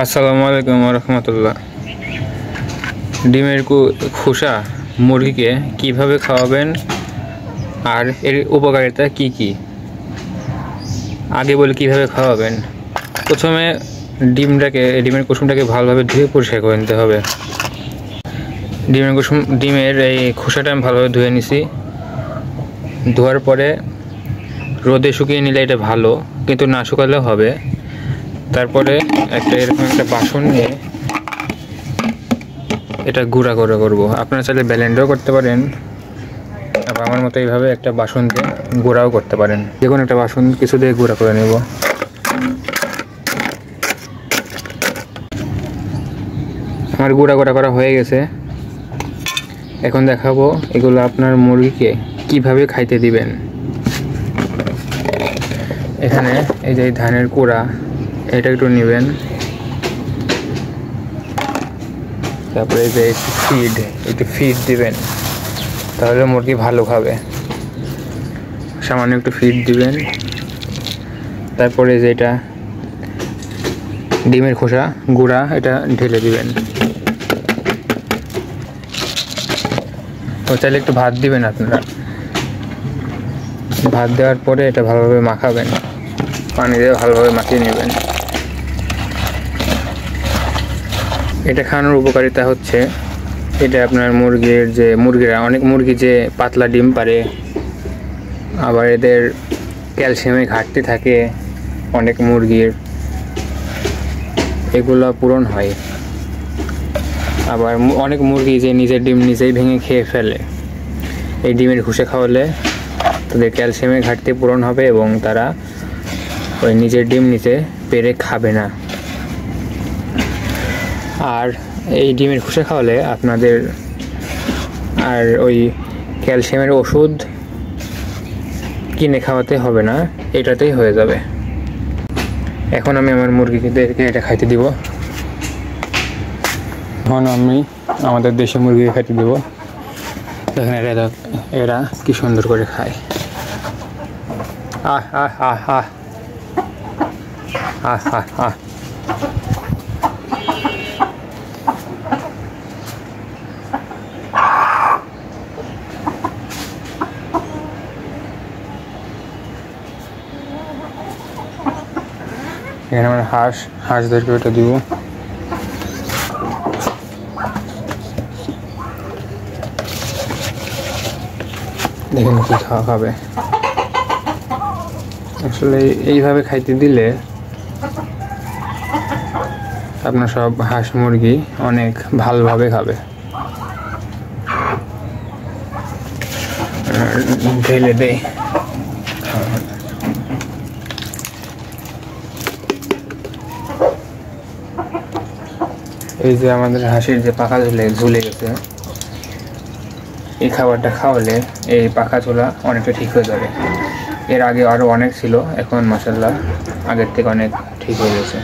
আসসালামু আলাইকুম রহমতুল্লাহ। ডিমের খোসা মুরগিকে কিভাবে খাওয়াবেন আর এর উপকারিতা কি কি আগে বলে কিভাবে খাওয়াবেন। প্রথমে ডিমের কুসুমটাকে ভালোভাবে ধুয়ে পরিষ্কার করে নিতে হবে। ডিমের এই খোসাটা আমি ভালোভাবে ধুয়ে নিছি। ধোয়ার পরে রোদে শুকিয়ে নিলে এটা ভালো, কিন্তু না শুকালেও হবে। তারপরে এরকম একটা বাসন নিয়ে এটা গুঁড়া করে করবো। আপনারা চাইলে ব্লেন্ডও করতে পারেন, আবার আমার মতো এইভাবে একটা বাসন দিয়ে গুঁড়াও করতে পারেন। যে কোনো একটা বাসন কিছু দিয়ে গুঁড়া করে নেব। আমার গুঁড়া করা হয়ে গেছে। এখন দেখাবো এগুলো আপনার মুরগিকে কিভাবে খাইতে দিবেন। এখানে এই যে ধানের কুড়া, এটা একটু নেবেন। তারপরে এই যে একটু ফিড দিবেন, তাহলে মুরগি ভালো খাবে। সামান্য একটু ফিড দিবেন। তারপরে যেটা ডিমের খোসা গুঁড়া, এটা ঢেলে দিবেন। তো চাইলে একটু ভাত দিবেন আপনারা। ভাত দেওয়ার পরে এটা ভালোভাবে মাখাবেন, পানি দিয়ে ভালোভাবে মাখিয়ে নেবেন। এটা খাওয়ানোর উপকারিতা হচ্ছে, এটা আপনার অনেক মুরগি যে পাতলা ডিম পারে, আবার এদের ক্যালসিয়ামের ঘাটতি থাকে অনেক মুরগির, এগুলো পূরণ হয়। আবার অনেক মুরগি যে নিজের ডিম নিজেই ভেঙে খেয়ে ফেলে, এই ডিমের খোসা খাওয়ালে তাদের ক্যালসিয়ামের ঘাটতি পূরণ হবে এবং তারা ওই নিজের ডিম নিতে পেরে খাবে না। আর এই ডিমের খোসা খাওয়ালে আপনাদের আর ওই ক্যালসিয়ামের ওষুধ কিনে খাওয়াতে হবে না, এটাতেই হয়ে যাবে। এখন আমি আমার মুরগিদেরকে এটা খাইতে দিব। এখন আমি আমাদের দেশি মুরগিকে খাইতে দিব। দেখেন এরা কি সুন্দর করে খায়। আহ আহ আহ আহ আহ আহ আহ। এখানে আমরা হাঁসদেরকে ওটা দিব। দেখেন কি খাবে। আসলে এইভাবে খাইতে দিলে আপনার সব হাঁস মুরগি অনেক ভালোভাবে খাবে। ঢেলে দেয়। এই যে আমাদের হাঁসের যে পাখা ঝুলে গেছে, এই খাবারটা খাওয়ালে এই পাখা ঝোলা অনেকটা ঠিক হয়ে যাবে। এর আগে আরও অনেক ছিল, এখন মাশাআল্লাহ আগের থেকে অনেক ঠিক হয়ে গেছে।